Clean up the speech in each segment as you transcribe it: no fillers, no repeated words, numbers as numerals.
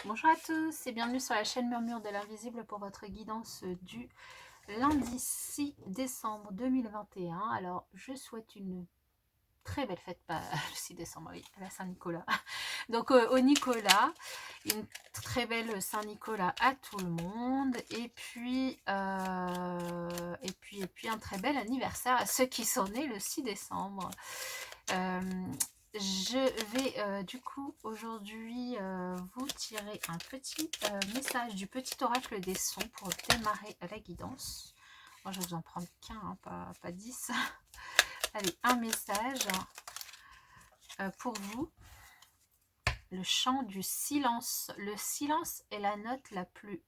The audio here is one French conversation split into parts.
Bonjour à tous et bienvenue sur la chaîne Murmure de l'Invisible pour votre guidance du lundi 6 décembre 2021. Alors, je souhaite une très belle fête, pas le 6 décembre, oui, à la Saint-Nicolas. Donc, au Nicolas, une très belle Saint-Nicolas à tout le monde. Et puis, un très bel anniversaire à ceux qui sont nés le 6 décembre. Je vais du coup aujourd'hui vous tirer un petit message du petit oracle des sons pour démarrer la guidance. Moi je vais vous en prendre qu'un, hein, pas 10. Allez, un message pour vous. Le chant du silence. Le silence est la note la plus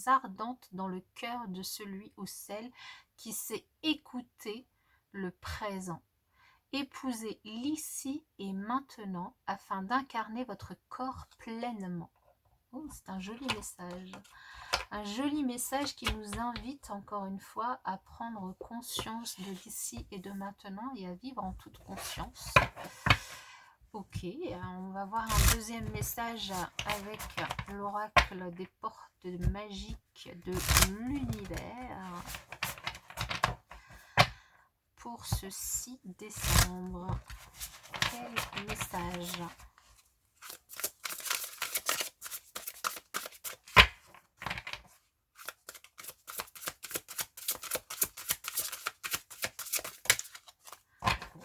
ardente dans le cœur de celui ou celle qui sait écouter le présent. Épousez l'ici et maintenant afin d'incarner votre corps pleinement. Oh, c'est un joli message. Un joli message qui nous invite encore une fois à prendre conscience de l'ici et de maintenant et à vivre en toute conscience. Ok, on va voir un deuxième message avec l'oracle des portes magiques de l'univers pour ce 6 décembre. Quel message?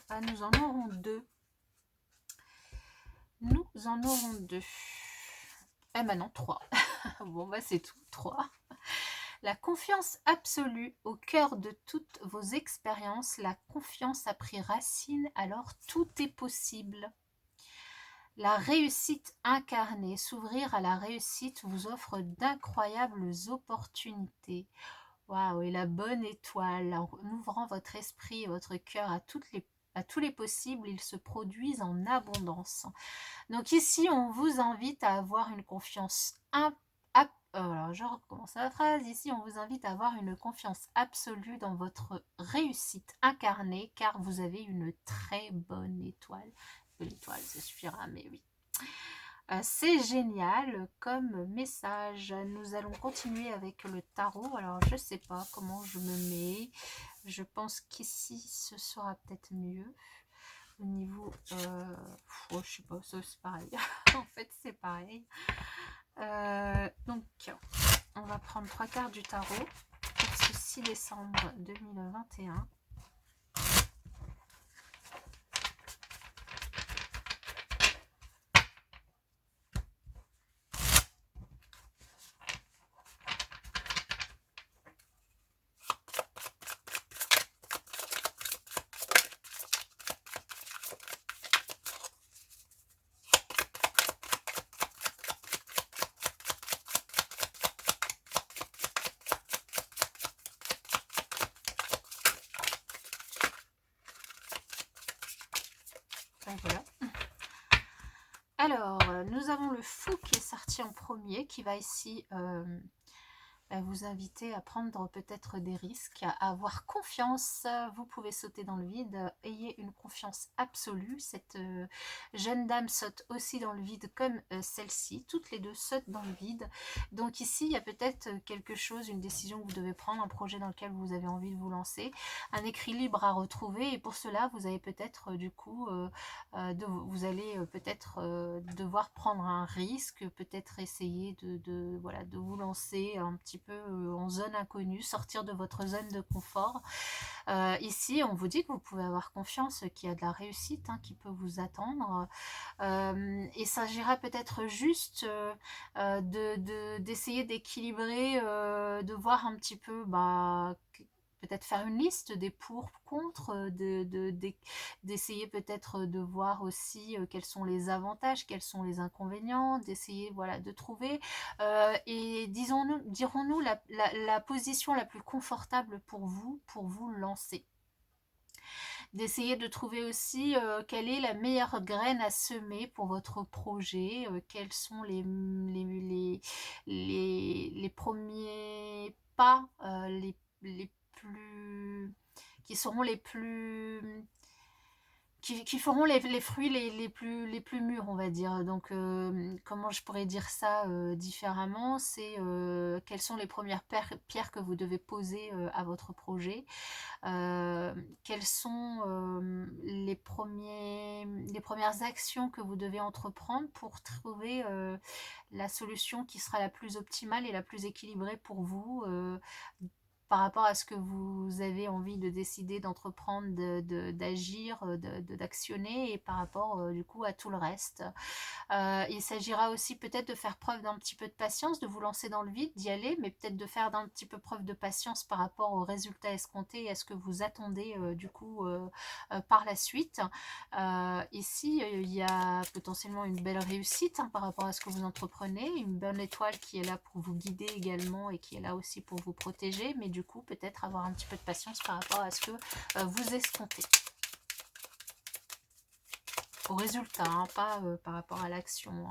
Ah, nous en aurons deux. Nous en aurons deux. Eh ben non, trois. Bon, bah c'est tout, trois. La confiance absolue au cœur de toutes vos expériences. La confiance a pris racine, alors tout est possible. La réussite incarnée, s'ouvrir à la réussite vous offre d'incroyables opportunités. Waouh, et la bonne étoile, en ouvrant votre esprit et votre cœur à tous les possibles, ils se produisent en abondance. Donc ici, on vous invite à avoir une confiance alors, je recommence la phrase. Ici, on vous invite à avoir une confiance absolue dans votre réussite incarnée, car vous avez une très bonne étoile. L'étoile, ça suffira, mais oui. C'est génial comme message. Nous allons continuer avec le tarot. Alors, je ne sais pas comment je me mets. Je pense qu'ici, ce sera peut-être mieux. Au niveau... je sais pas, ça c'est pareil. En fait, c'est pareil. Donc, on va prendre 3 quarts du tarot pour ce 6 décembre 2021. Voilà. Alors, nous avons le fou qui est sorti en premier, qui va ici vous inviter à prendre peut-être des risques, à avoir confiance. Vous pouvez sauter dans le vide, ayez une confiance absolue. Cette jeune dame saute aussi dans le vide comme celle-ci. Toutes les deux sautent dans le vide. Donc ici, il y a peut-être quelque chose, une décision que vous devez prendre, un projet dans lequel vous avez envie de vous lancer, un équilibre à retrouver. Et pour cela, vous avez peut-être du coup, vous allez peut-être devoir prendre un risque, peut-être essayer de vous lancer un petit peu en zone inconnue, sortir de votre zone de confort. Ici, on vous dit que vous pouvez avoir confiance qu'il y a de la réussite qui peut vous attendre. Il s'agira peut-être juste d'essayer d'équilibrer, de voir un petit peu, peut-être faire une liste des pour, contre, d'essayer peut-être de voir aussi quels sont les avantages, quels sont les inconvénients, d'essayer de trouver et dirons-nous la position la plus confortable pour vous lancer. D'essayer de trouver aussi quelle est la meilleure graine à semer pour votre projet, quels sont les premiers pas, les plus qui seront les plus qui feront les fruits les plus mûrs, on va dire. Donc, comment je pourrais dire ça différemment? C'est quelles sont les premières pierres que vous devez poser à votre projet. Quelles sont les premières actions que vous devez entreprendre pour trouver la solution qui sera la plus optimale et la plus équilibrée pour vous, par rapport à ce que vous avez envie de décider d'entreprendre, d'agir, d'actionner, et par rapport du coup à tout le reste. Il s'agira aussi peut-être de faire preuve d'un petit peu de patience, de vous lancer dans le vide, d'y aller, mais peut-être de faire d'un petit peu preuve de patience par rapport aux résultats escomptés et à ce que vous attendez du coup par la suite. Ici, il y a potentiellement une belle réussite par rapport à ce que vous entreprenez, une bonne étoile qui est là pour vous guider également et qui est là aussi pour vous protéger, mais du coup peut-être avoir un petit peu de patience par rapport à ce que vous escomptez. Au résultat, pas par rapport à l'action.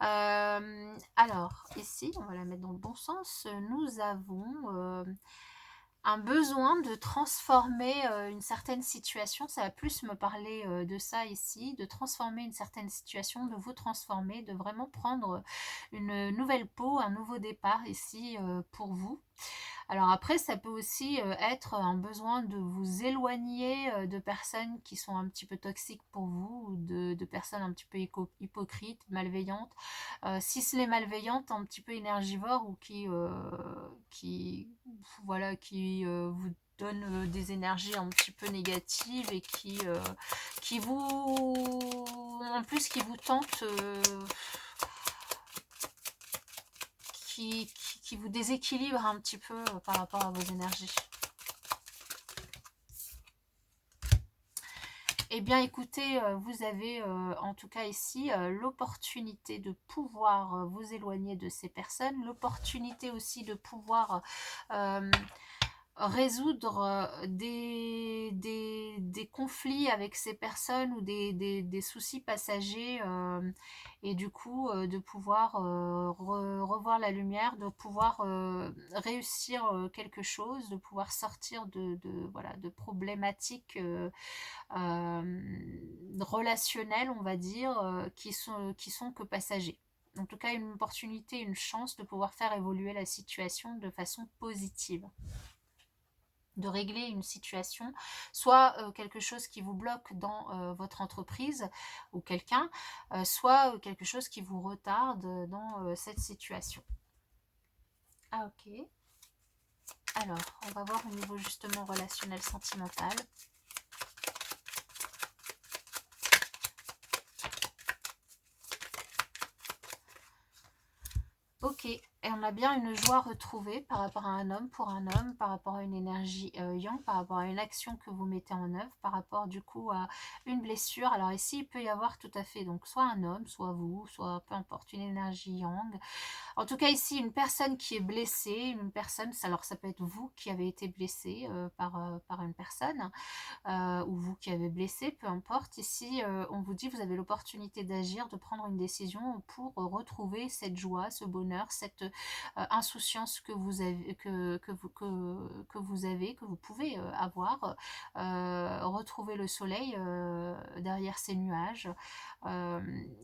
Alors, ici, on va la mettre dans le bon sens. Nous avons un besoin de transformer une certaine situation. Ça va plus me parler de ça ici, de transformer une certaine situation, de vous transformer, de vraiment prendre une nouvelle peau, un nouveau départ ici pour vous. Alors après, ça peut aussi être un besoin de vous éloigner de personnes qui sont un petit peu toxiques pour vous, ou de personnes un petit peu hypocrites, malveillantes. Si ce n'est malveillantes, un petit peu énergivores, ou voilà, qui vous donnent des énergies un petit peu négatives et qui vous, en plus, qui vous tentent, qui vous déséquilibre un petit peu par rapport à vos énergies. Eh bien, écoutez, vous avez en tout cas ici l'opportunité de pouvoir vous éloigner de ces personnes, l'opportunité aussi de pouvoir résoudre des conflits avec ces personnes, ou des soucis passagers, et du coup de pouvoir revoir la lumière, de pouvoir réussir quelque chose, de pouvoir sortir voilà, de problématiques relationnelles, on va dire, qui sont que passagers. En tout cas, une opportunité, une chance de pouvoir faire évoluer la situation de façon positive, de régler une situation, soit quelque chose qui vous bloque dans votre entreprise ou quelqu'un, soit quelque chose qui vous retarde dans cette situation. Ah, ok. Alors, on va voir au niveau justement relationnel sentimental. Ok, et on a bien une joie retrouvée par rapport à un homme, pour un homme, par rapport à une énergie yang, par rapport à une action que vous mettez en œuvre, par rapport du coup à une blessure. Alors ici, il peut y avoir tout à fait donc soit un homme, soit vous, soit peu importe, une énergie yang. En tout cas ici, une personne qui est blessée, une personne, alors ça peut être vous qui avez été blessé par une personne, ou vous qui avez blessé, peu importe. Ici, on vous dit, vous avez l'opportunité d'agir, de prendre une décision pour retrouver cette joie, ce bonheur, cette insouciance que vous avez, que vous pouvez avoir, retrouver le soleil derrière ces nuages.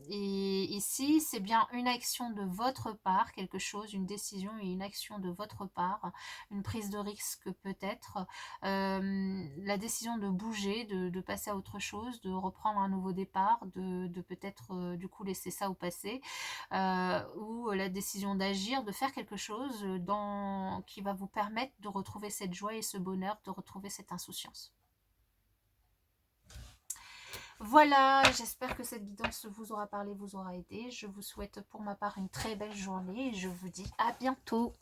Et ici, c'est bien une action de votre part, quelque chose, une décision et une action de votre part, une prise de risque peut-être, la décision de bouger, de passer à autre chose, de reprendre un nouveau départ, de peut-être du coup laisser ça au passé, ou la décision d'agir, de faire quelque chose qui va vous permettre de retrouver cette joie et ce bonheur, de retrouver cette insouciance. Voilà, j'espère que cette guidance vous aura parlé, vous aura aidé. Je vous souhaite pour ma part une très belle journée et je vous dis à bientôt.